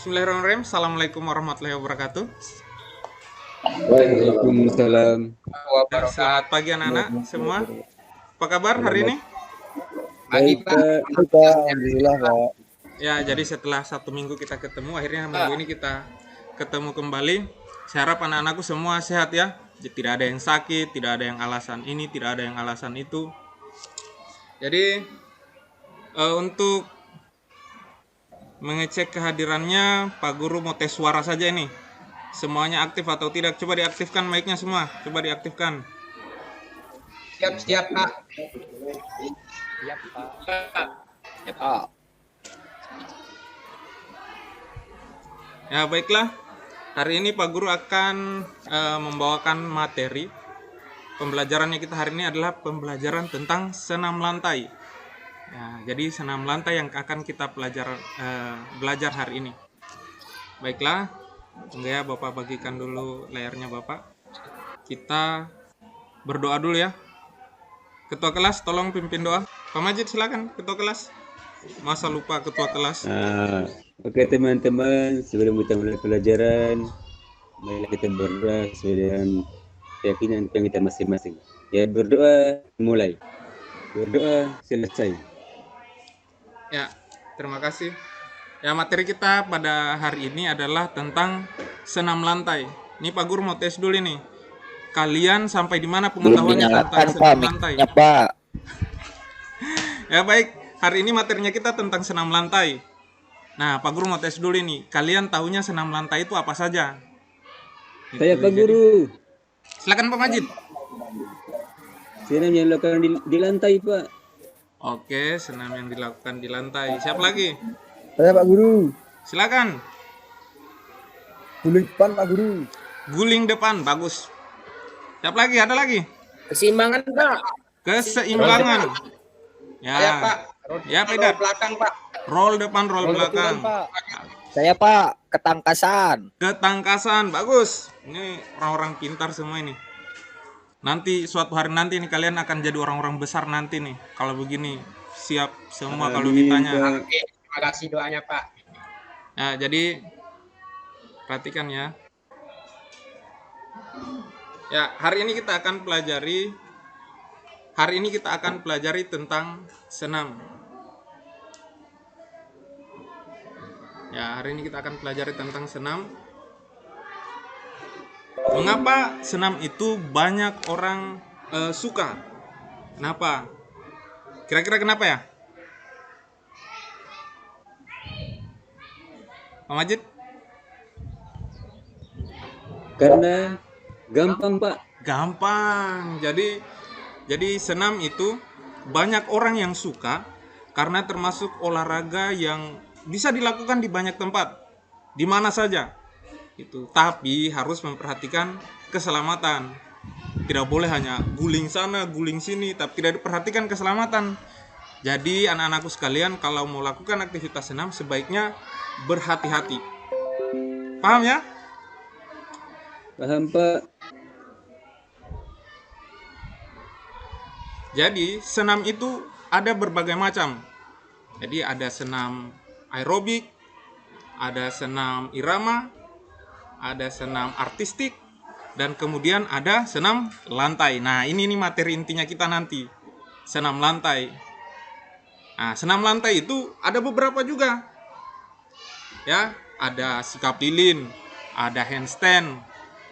Bismillahirrahmanirrahim. Assalamualaikum warahmatullahi wabarakatuh. Waalaikumsalam. Selamat pagi anak-anak semua. Apa kabar hari ini? Baik, Pak. Alhamdulillah, Pak. Ya, jadi setelah 1 minggu kita ketemu, akhirnya minggu ini kita ketemu kembali. Saya harap anak-anakku semua sehat ya. Tidak ada yang sakit, tidak ada yang alasan ini, tidak ada yang alasan itu. Jadi untuk mengecek kehadirannya, Pak Guru mau tes suara saja ini. Semuanya aktif atau tidak? Coba diaktifkan mic-nya semua. Coba diaktifkan. Siap, Pak. Siap, Pak. Ya, baiklah. Hari ini Pak Guru akan membawakan materi. Pembelajarannya kita hari ini adalah pembelajaran tentang senam lantai. Ya, jadi senam lantai yang akan kita belajar hari ini. Baiklah, tunggu ya, Bapak bagikan dulu layarnya Bapak. Kita berdoa dulu ya. Ketua kelas, tolong pimpin doa. Pak Majid, silakan, Ketua kelas. Masa lupa Ketua kelas. Oke teman-teman, sebelum kita mulai pelajaran, mari kita berdoa sesuai dengan keyakinan kita masing-masing. Ya, berdoa mulai, berdoa selesai. Ya, terima kasih. Ya, materi kita pada hari ini adalah tentang senam lantai. Ini Pak Guru mau tes dulu nih. Kalian sampai di mana pengetahuannya tentang senam lantai? Pak. Ya, baik. Hari ini materinya kita tentang senam lantai. Nah, Pak Guru mau tes dulu nih. Kalian tahunya senam lantai itu apa saja? Saya Pak Guru. Silakan Pak Majid. Senam yang dilakukan di lantai, Pak. Oke, senam yang dilakukan di lantai. Siapa lagi? Saya Pak Guru. Silakan. Guling depan Pak Guru. Guling depan, bagus. Siapa lagi? Ada lagi? Keseimbangan Pak. Keseimbangan. Ya, Saya Pak. Ya, Pedat. Belakang Pak. Roll depan, roll belakang. Saya Pak. Ketangkasan. Ketangkasan, bagus. Ini orang-orang pintar semua ini. Nanti suatu hari nanti nih kalian akan jadi orang-orang besar nanti nih. Kalau begini siap semua kalau ditanya. Oke, terima kasih doanya Pak. Nah, jadi perhatikan ya. Ya, hari ini kita akan pelajari tentang senam. Ya, hari ini kita akan pelajari tentang senam. Mengapa senam itu banyak orang suka? Kenapa? Kira-kira kenapa ya? Pak Majid? Karena gampang, Pak. Gampang. Jadi senam itu banyak orang yang suka karena termasuk olahraga yang bisa dilakukan di banyak tempat, di mana saja. Itu. Tapi harus memperhatikan keselamatan. Tidak boleh hanya guling sana, guling sini, tapi tidak diperhatikan keselamatan. Jadi anak-anakku sekalian, kalau mau lakukan aktivitas senam sebaiknya berhati-hati. Paham ya? Paham, Pak. Jadi senam itu ada berbagai macam. Jadi ada senam aerobik, ada senam irama, ada senam artistik, dan kemudian ada senam lantai. Nah, ini nih materi intinya kita nanti. Senam lantai. Nah, senam lantai itu ada beberapa juga. Ya, ada sikap lilin, ada handstand,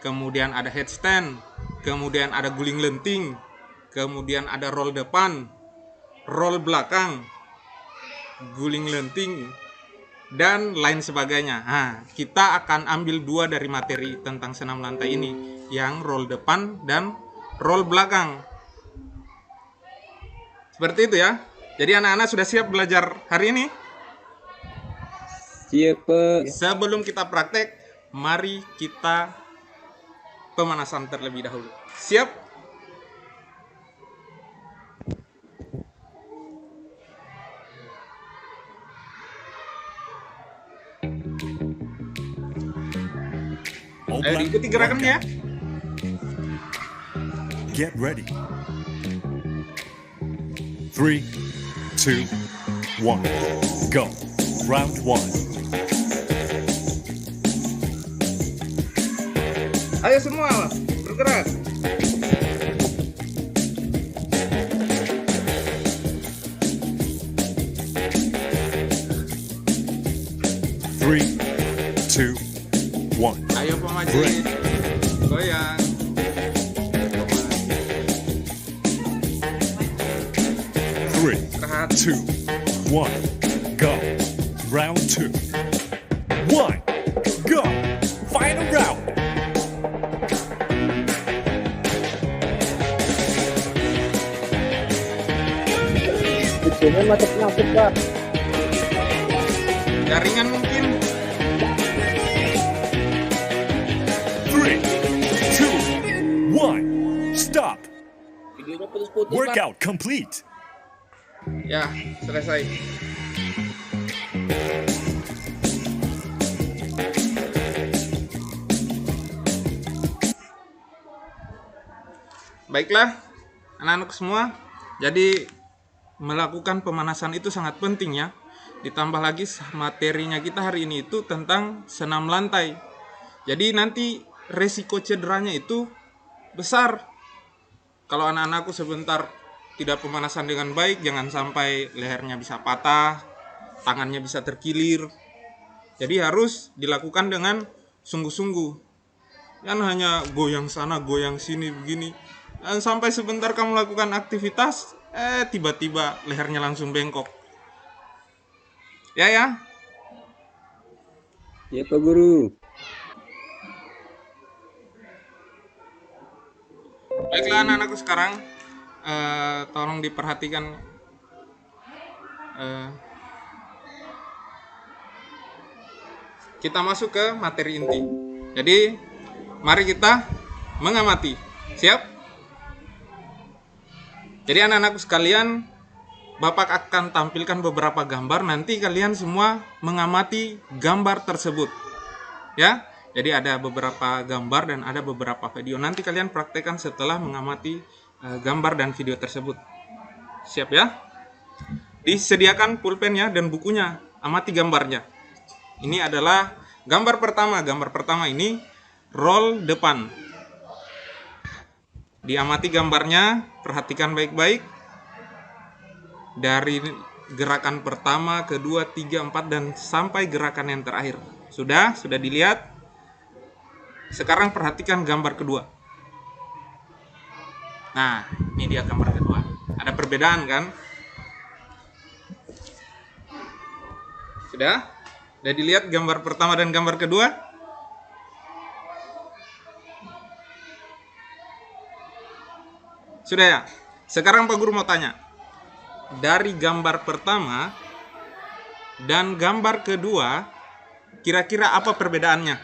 kemudian ada headstand, kemudian ada guling lenting, kemudian ada roll depan, roll belakang, guling lenting, dan lain sebagainya. Nah, kita akan ambil 2 dari materi tentang senam lantai ini, yang roll depan dan roll belakang. Seperti itu ya. Jadi anak-anak sudah siap belajar hari ini? Siap, Pak. Sebelum kita praktek, mari kita pemanasan terlebih dahulu. Siap? Ayo diikuti gerakannya. Get ready. 3, 2, 1, go. Round 1. Ayo semua bergerak. Three, two, one. Ayo pemajit, goyang. Three, Istirahat. 2, 1, go. Round 2. 1, go. Final round. Ini masuk Pak. Jaringan mungkin. 3, 2, 1, stop. Videonya putus-putus Pak. Workout complete. Ya, selesai. Baiklah, anak-anak semua. Jadi melakukan pemanasan itu sangat penting ya. Ditambah lagi materinya kita hari ini itu tentang senam lantai. Jadi nanti resiko cederanya itu besar. Kalau anak-anakku sebentar tidak pemanasan dengan baik, jangan sampai lehernya bisa patah, tangannya bisa terkilir. Jadi harus dilakukan dengan sungguh-sungguh. Jangan hanya goyang sana, goyang sini begini. Dan sampai sebentar kamu lakukan aktivitas, tiba-tiba lehernya langsung bengkok. Ya. Ya Pak Guru. Baiklah anak-anakku sekarang, tolong diperhatikan. Kita masuk ke materi inti. Jadi, mari kita mengamati. Siap? Jadi anak-anakku sekalian, Bapak akan tampilkan beberapa gambar. Nanti kalian semua mengamati gambar tersebut. Ya, jadi ada beberapa gambar dan ada beberapa video. Nanti kalian praktekkan setelah mengamati gambar dan video tersebut. Siap ya? Disediakan pulpennya dan bukunya. Amati gambarnya. Ini adalah gambar pertama. Gambar pertama ini roll depan. Diamati gambarnya, perhatikan baik-baik. Dari gerakan pertama, kedua, tiga, empat, dan sampai gerakan yang terakhir. Sudah dilihat? Sekarang perhatikan gambar kedua. Nah, ini dia gambar kedua. Ada perbedaan kan? Sudah dilihat gambar pertama dan gambar kedua? Sudah ya? Sekarang Pak Guru mau tanya. Dari gambar pertama dan gambar kedua, kira-kira apa perbedaannya?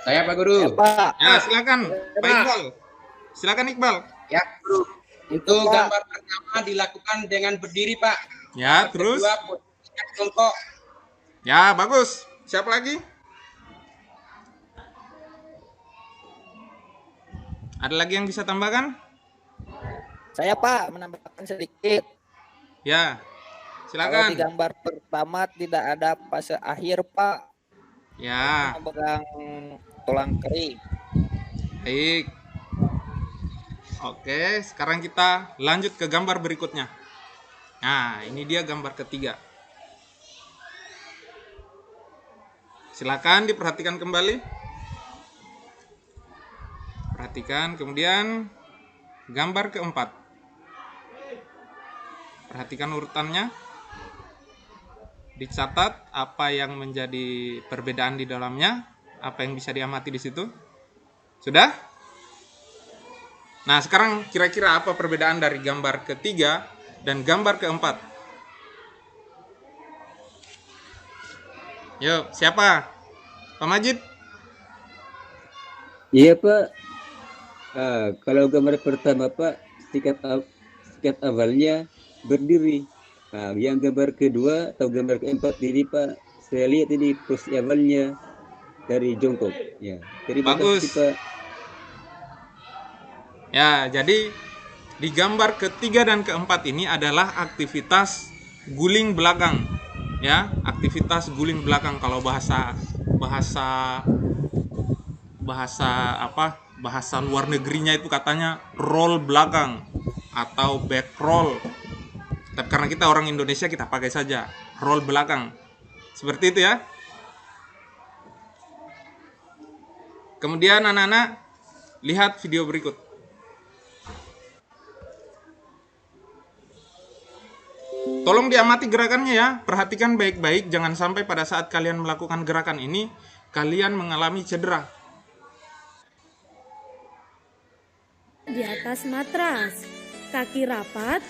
Saya Pak Guru. Ya, Pak. Ya, silakan Pak Iqbal. Silakan Iqbal. Ya, Guru. Itu Pak. gambar pertama dilakukan dengan berdiri, Pak. Ya, Gambar terus? Kedua, posisinya jongkok. Ya, bagus. Siapa lagi? Ada lagi yang bisa tambahkan? Saya Pak menambahkan sedikit. Ya, Kalau di silakan. gambar pertama tidak ada fase akhir Pak. Ya, Memegang tulang kering. baik. Oke, sekarang kita lanjut ke gambar berikutnya. Nah, ini dia gambar ketiga. Silakan diperhatikan kembali. Perhatikan, kemudian gambar keempat. Perhatikan urutannya. Dicatat apa yang menjadi perbedaan di dalamnya, apa yang bisa diamati di situ. Sudah? Nah, sekarang kira-kira apa perbedaan dari gambar ketiga dan gambar keempat? Yuk, siapa? Pak Majid? Iya Pak. Kalau gambar pertama Pak, sikat awalnya berdiri. Yang gambar kedua atau gambar keempat ini Pak, saya lihat ini posisi awalnya dari jongkok. Ya, terima Bagus. kasih Pak. Ya, jadi di gambar ketiga dan keempat ini adalah aktivitas guling belakang. Ya, aktivitas guling belakang kalau bahasa bahasa apa? Bahasa luar negerinya itu katanya roll belakang atau back roll. Tapi karena kita orang Indonesia kita pakai saja roll belakang. Seperti itu ya. Kemudian anak-anak lihat video berikut. Tolong diamati gerakannya ya. Perhatikan baik-baik, jangan sampai pada saat kalian melakukan gerakan ini kalian mengalami cedera. Di atas matras, kaki rapat,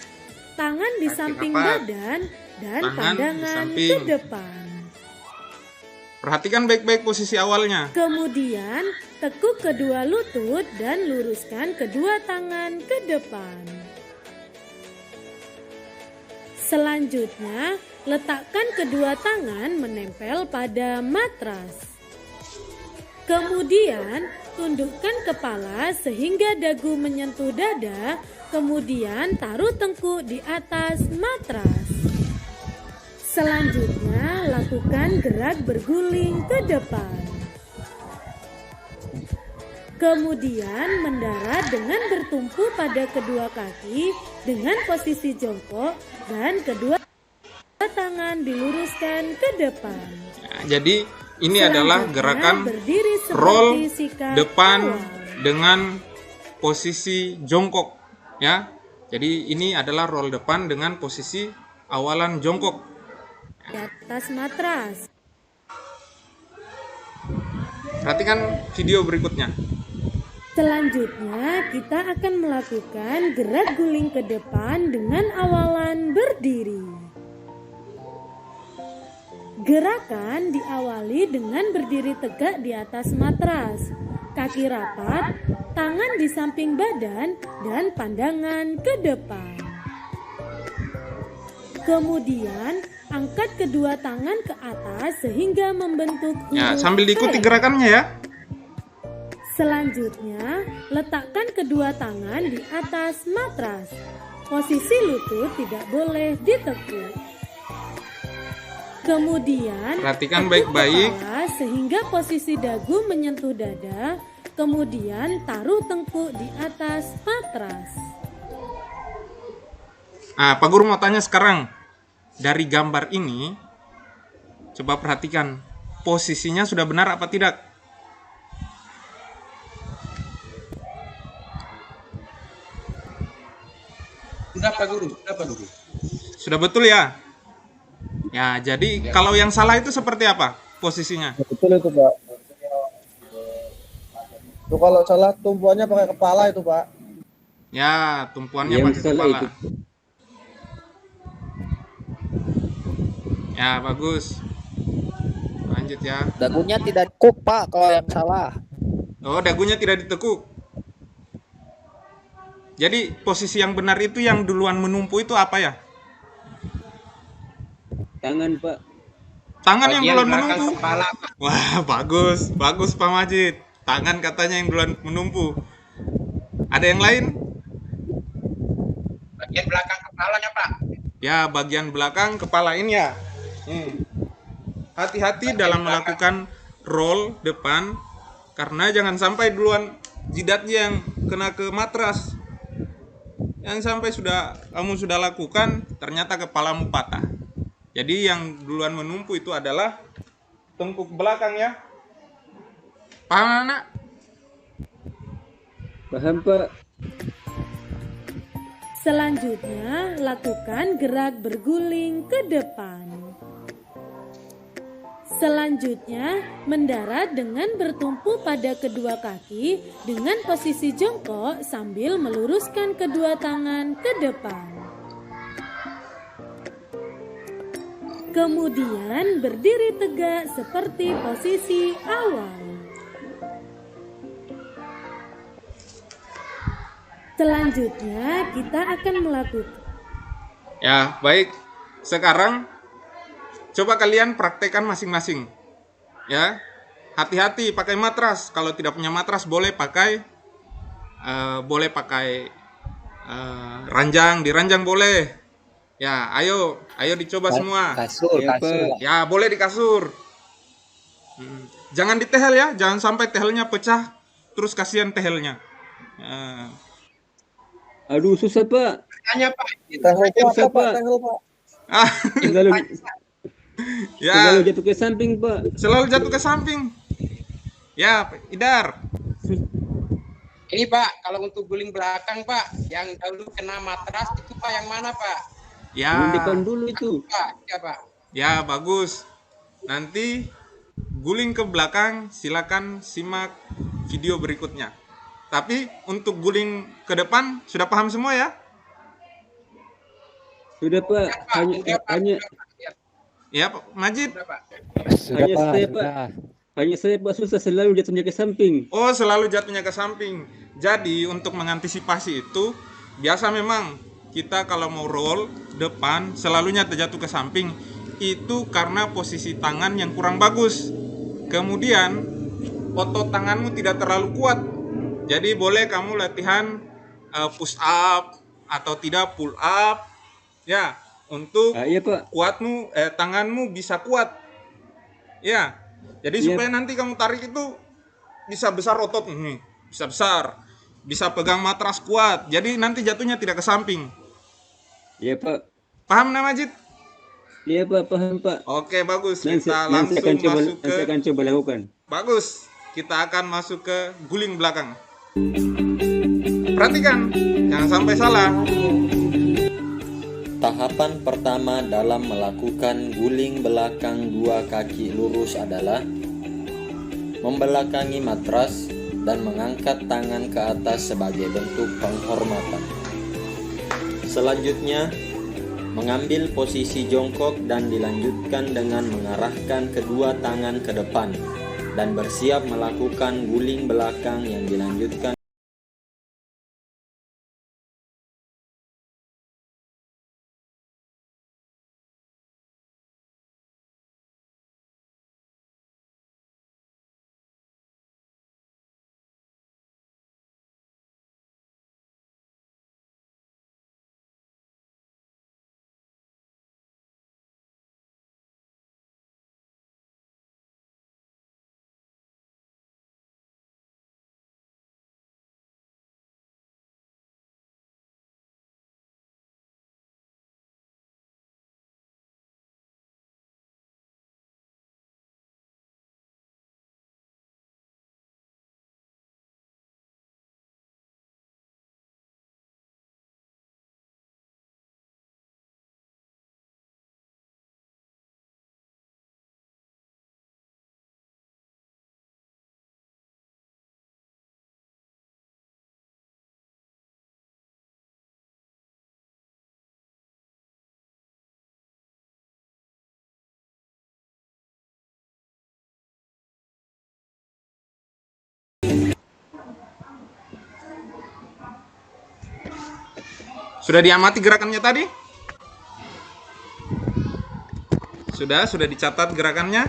tangan di Kaki samping rapat, badan, dan tangan di pandangan ke samping. depan. Perhatikan baik-baik posisi awalnya. Kemudian, tekuk kedua lutut dan luruskan kedua tangan ke depan. Selanjutnya, letakkan kedua tangan menempel pada matras. Kemudian, tundukkan kepala sehingga dagu menyentuh dada, kemudian taruh tengkuk di atas matras. Selanjutnya, lakukan gerak berguling ke depan. Kemudian, mendarat dengan bertumpu pada kedua kaki dengan posisi jongkok dan kedua tangan diluruskan ke depan. Nah, jadi ini adalah Selanjutnya, gerakan berdiri seperti roll sikap depan awal. dengan posisi jongkok ya. Jadi ini adalah roll depan dengan posisi awalan jongkok. Di atas matras. Perhatikan video berikutnya. Selanjutnya, kita akan melakukan gerak guling ke depan dengan awalan berdiri. Gerakan diawali dengan berdiri tegak di atas matras, kaki rapat, tangan di samping badan, dan pandangan ke depan. Kemudian, angkat kedua tangan ke atas sehingga membentuk Ya, huruf sambil diikuti V. gerakannya ya. Selanjutnya, letakkan kedua tangan di atas matras. Posisi lutut tidak boleh ditekuk. Kemudian, Perhatikan tekuk baik-baik. kepala sehingga posisi dagu menyentuh dada. Kemudian, taruh tengkuk di atas matras. Nah, Pak Guru mau tanya sekarang. Dari gambar ini, coba perhatikan. Posisinya sudah benar apa tidak? Sudah Pak Guru, sudah Pak Guru. Sudah betul ya? Ya, jadi kalau yang salah itu seperti apa posisinya? Betul itu Pak. Tuh kalau salah tumpuannya pakai kepala itu Pak. Ya, tumpuannya Yang pakai salah kepala. itu. Ya, bagus. Lanjut ya. Dagunya tidak tekuk, Pak, kalau yang salah. Oh, dagunya tidak ditekuk. Jadi posisi yang benar itu yang duluan menumpu itu apa ya? Tangan Pak. Tangan yang Bagian duluan belakang menumpu. kepala Pak. Wah, bagus. Bagus Pak Majid. Tangan katanya yang duluan menumpu. Ada yang lain? Bagian belakang kepalanya Pak. Ya, bagian belakang kepala ini ya. Hati-hati dalam melakukan roll depan karena jangan sampai duluan jidatnya yang kena ke matras. Yang sampai kamu sudah lakukan ternyata kepalamu patah. Jadi yang duluan menumpu itu adalah tengkuk belakang ya. Paham anak? Paham Pak? Selanjutnya, lakukan gerak berguling ke depan. Selanjutnya, mendarat dengan bertumpu pada kedua kaki dengan posisi jongkok sambil meluruskan kedua tangan ke depan. Kemudian berdiri tegak seperti posisi awal. Selanjutnya, kita akan melakukan Ya, baik. Sekarang coba kalian praktekkan masing-masing. Ya. Hati-hati pakai matras. Kalau tidak punya matras boleh pakai ranjang, di ranjang boleh. Ya, ayo dicoba semua. Kasur, Ya, kasur. Pak. Ya, boleh di kasur. Jangan ditehel ya, jangan sampai tehelnya pecah, terus kasihan tehelnya. Nah, Aduh, susah Pak. Tanya Pak. Tehel itu apa Susah, Pak? Pak. Tehel Pak. ah, Selalu, selalu ya, jatuh ke samping Pak. selalu jatuh ke samping. Ya, Idar. Ini Pak, kalau untuk guling belakang Pak, yang dahulu kena matras itu Pak yang mana Pak? Ya, Yang depan dulu itu. Pak, ya Pak. ya bagus. Nanti guling ke belakang, silakan simak video berikutnya. Tapi untuk guling ke depan sudah paham semua ya? Sudah Pak. Hanya Ya, Pak Majid. Sudah Pak. hanya saya Pak. Hanya saya Pak susah selalu jatuhnya ke samping. Oh, selalu jatuhnya ke samping. Jadi, untuk mengantisipasi itu, biasa memang kita kalau mau roll depan, selalunya terjatuh ke samping. Itu karena posisi tangan yang kurang bagus. Kemudian, otot tanganmu tidak terlalu kuat. Jadi, boleh kamu latihan push up atau tidak pull up. Ya, untuk Iya Pak. tanganmu bisa kuat. Ya, jadi Iya. supaya nanti kamu tarik itu bisa besar otot ini, bisa besar, bisa pegang matras kuat. Jadi nanti jatuhnya tidak ke samping. Iya Pak. Paham Nah Majid? Iya Pak, paham Pak. Oke, bagus. Nanti Kita nanti langsung akan coba masuk nanti ke akan coba lakukan. bagus. Kita akan masuk ke guling belakang. Perhatikan, jangan sampai salah. Tahapan pertama dalam melakukan guling belakang dua kaki lurus adalah membelakangi matras dan mengangkat tangan ke atas sebagai bentuk penghormatan. Selanjutnya, mengambil posisi jongkok dan dilanjutkan dengan mengarahkan kedua tangan ke depan dan bersiap melakukan guling belakang yang dilanjutkan. Sudah diamati gerakannya tadi? Sudah dicatat gerakannya.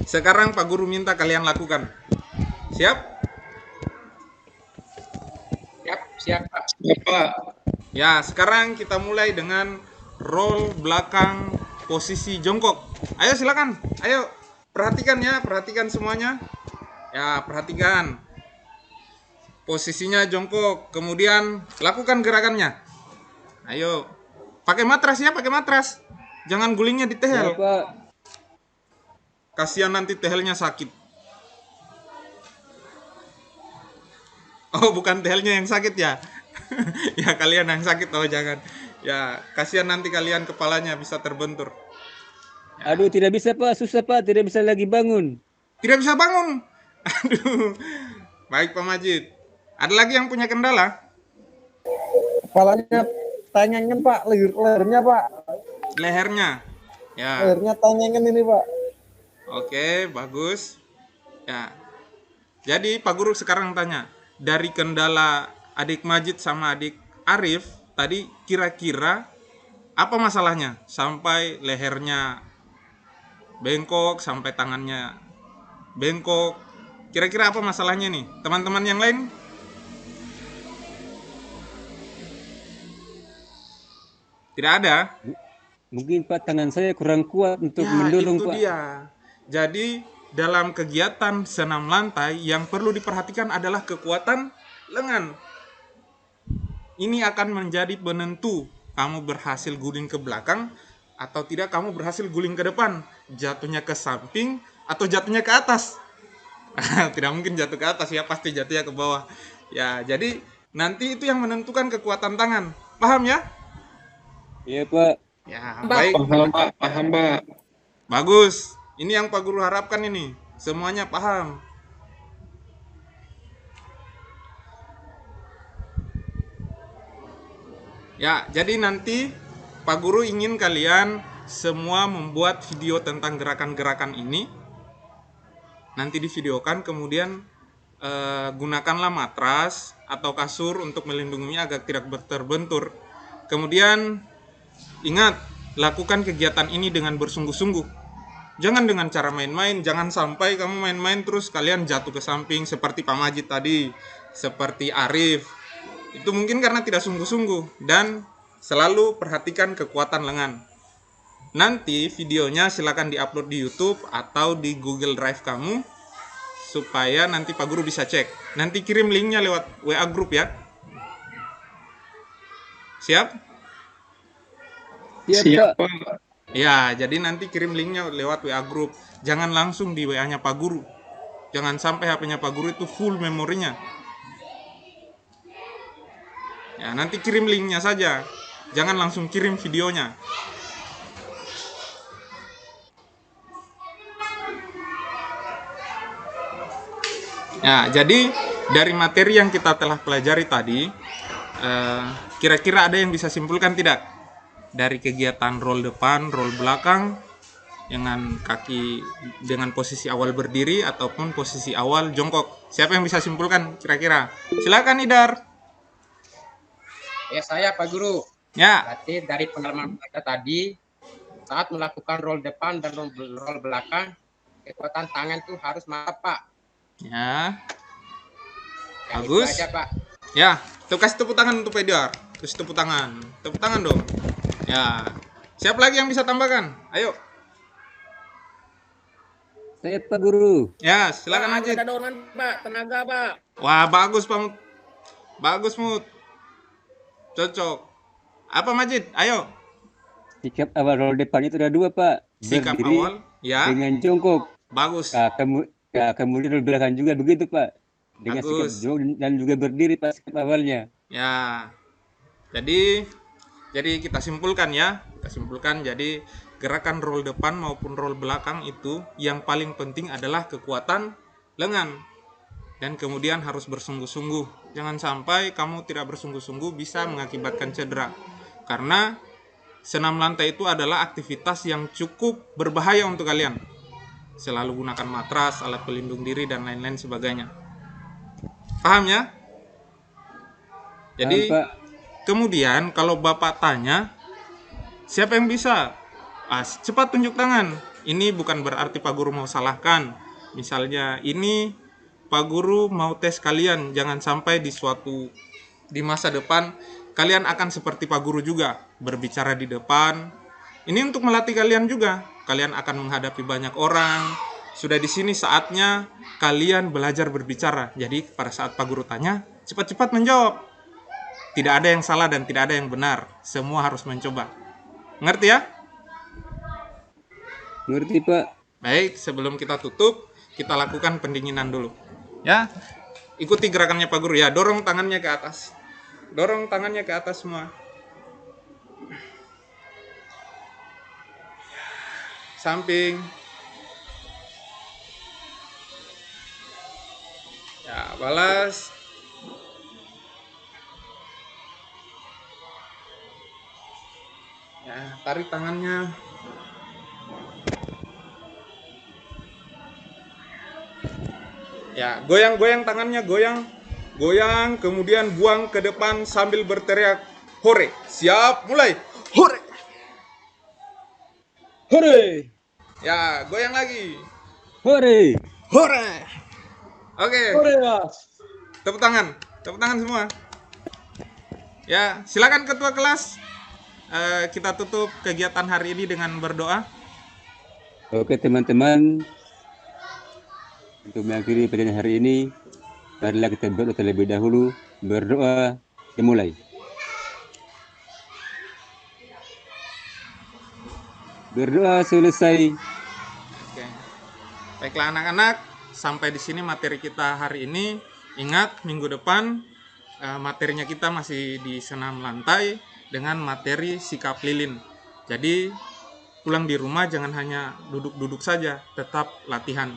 Sekarang Pak Guru minta kalian lakukan. Siap? Siap Pak. Siap Pak. Ya, sekarang kita mulai dengan roll belakang posisi jongkok. Ayo silakan. Ayo, perhatikan ya, perhatikan semuanya. Ya, perhatikan. Posisinya jongkok, kemudian lakukan gerakannya. Ayo. Pakai matras ya, pakai matras. Jangan gulingnya di Ya tehel. Pak. Kasihan nanti tehelnya sakit. Oh, bukan tehelnya yang sakit ya. Ya, kalian yang sakit, oh jangan. Ya, kasihan nanti kalian kepalanya bisa terbentur. Aduh, tidak bisa Pak, susah Pak, tidak bisa lagi bangun. Tidak bisa bangun. Aduh. Baik Pak Majid. Ada lagi yang punya kendala? Kepalanya tangengen Pak, lehernya Pak. Lehernya. Ya. Lehernya tangengen ini Pak. Oke, bagus. Ya. Jadi Pak Guru sekarang tanya, dari kendala adik Majid sama adik Arif tadi kira-kira apa masalahnya sampai lehernya bengkok, sampai tangannya bengkok? Kira-kira apa masalahnya nih? Teman-teman yang lain? Tidak ada? Mungkin Pak tangan saya kurang kuat untuk Ya, mendorong itu Pak. dia. Jadi dalam kegiatan senam lantai yang perlu diperhatikan adalah kekuatan lengan. Ini akan menjadi penentu kamu berhasil guling ke belakang atau tidak, kamu berhasil guling ke depan, jatuhnya ke samping atau jatuhnya ke atas. Tidak mungkin jatuh ke atas ya, pasti jatuhnya ke bawah. Ya, jadi nanti itu yang menentukan kekuatan tangan. Paham ya? Iya Pak. Ya, baik. Paham Pak. Bagus. Ini yang Pak Guru harapkan ini. Semuanya paham. Ya, jadi nanti Pak Guru ingin kalian semua membuat video tentang gerakan-gerakan ini. Nanti divideokan, kemudian gunakanlah matras atau kasur untuk melindunginya agar tidak terbentur. Kemudian ingat, lakukan kegiatan ini dengan bersungguh-sungguh. Jangan dengan cara main-main, jangan sampai kamu main-main terus kalian jatuh ke samping seperti Pak Majid tadi, seperti Arif. Itu mungkin karena tidak sungguh-sungguh. Dan selalu perhatikan kekuatan lengan. Nanti videonya silakan diupload di YouTube atau di Google Drive kamu, supaya nanti Pak Guru bisa cek. Nanti kirim linknya lewat WA group ya. Siap? Siap Pak. Ya, jadi nanti kirim linknya lewat WA group. Jangan langsung di WA-nya Pak Guru. Jangan sampai HP-nya Pak Guru itu full memorinya. Ya, nanti kirim linknya saja. Jangan langsung kirim videonya. Ya, jadi dari materi yang kita telah pelajari tadi, kira-kira ada yang bisa simpulkan tidak? Dari kegiatan roll depan, roll belakang, dengan kaki dengan posisi awal berdiri ataupun posisi awal jongkok. Siapa yang bisa simpulkan kira-kira? Silakan Idar. Ya saya Pak Guru. Ya. Berarti dari pengalaman kita tadi, saat melakukan roll depan dan roll belakang, kekuatan tangan itu harus mantap Pak. Ya. Yang Bagus. itu aja, Pak. Ya, tuh kasih tepuk tangan untuk Idar. Terus tepuk tangan. Tepuk tangan dong. Ya. Siapa lagi yang bisa tambahkan? Ayo. Saya Pak Guru. Ya, silakan Pak, Majid. ada dorongan Pak, tenaga Pak. Wah, bagus Pak Mut. Bagus Mut. Cocok. Apa Majid? Ayo. Sikap awal roll depan itu ada 2 Pak. Sikap Berdiri awal. Ya. dengan jongkok. Bagus. Kemudian roll belakang juga begitu Pak. Dengan sikap Bagus. jongkok dan juga berdiri Pak sikap awalnya. Ya. Jadi kita simpulkan ya. Kita simpulkan, jadi gerakan roll depan maupun roll belakang itu yang paling penting adalah kekuatan lengan. Dan kemudian harus bersungguh-sungguh. Jangan sampai kamu tidak bersungguh-sungguh bisa mengakibatkan cedera. Karena senam lantai itu adalah aktivitas yang cukup berbahaya untuk kalian. Selalu gunakan matras, alat pelindung diri, dan lain-lain sebagainya. Paham ya? Jadi, Paham, Pak. kemudian kalau Bapak tanya, siapa yang bisa? Cepat tunjuk tangan. Ini bukan berarti Pak Guru mau salahkan. Misalnya, ini Pak Guru mau tes kalian. Jangan sampai di masa depan, kalian akan seperti Pak Guru juga. Berbicara di depan. Ini untuk melatih kalian juga. Kalian akan menghadapi banyak orang. Sudah di sini saatnya kalian belajar berbicara. Jadi pada saat Pak Guru tanya, cepat-cepat menjawab. Tidak ada yang salah dan tidak ada yang benar. Semua harus mencoba. Ngerti ya? Ngerti Pak. Baik, sebelum kita tutup, kita lakukan pendinginan dulu. Ya, ikuti gerakannya Pak Guru ya. Dorong tangannya ke atas. Dorong tangannya ke atas semua. Samping. Ya, balas. Ya, tarik tangannya. Ya, goyang-goyang tangannya, goyang, kemudian buang ke depan sambil berteriak, hore. Siap, mulai. Hore. Hore. Ya, goyang lagi. Hore. Hore. Oke. Hore, Mas. Tepuk tangan semua. Ya, silakan ketua kelas. Kita tutup kegiatan hari ini dengan berdoa. Oke teman-teman, Untuk mengakhiri pertandingan hari ini, marilah kita berdoa terlebih dahulu. Berdoa, dimulai. Berdoa selesai. Oke. Baiklah anak-anak, sampai di sini materi kita hari ini. Ingat, minggu depan materinya kita masih di senam lantai dengan materi sikap lilin. Jadi, pulang di rumah jangan hanya duduk-duduk saja, tetap latihan.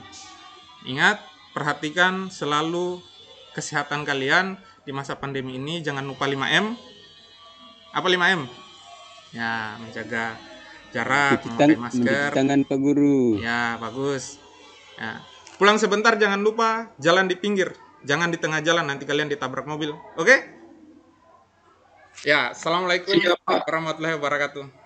Ingat, perhatikan selalu kesehatan kalian di masa pandemi ini. Jangan lupa 5M. Apa 5M? Ya, menjaga jarak, memakai masker. Mencuci tangan Pak Guru. Ya, bagus. Ya. Pulang sebentar jangan lupa jalan di pinggir. Jangan di tengah jalan, nanti kalian ditabrak mobil. Oke? Ya, assalamualaikum warahmatullahi wabarakatuh.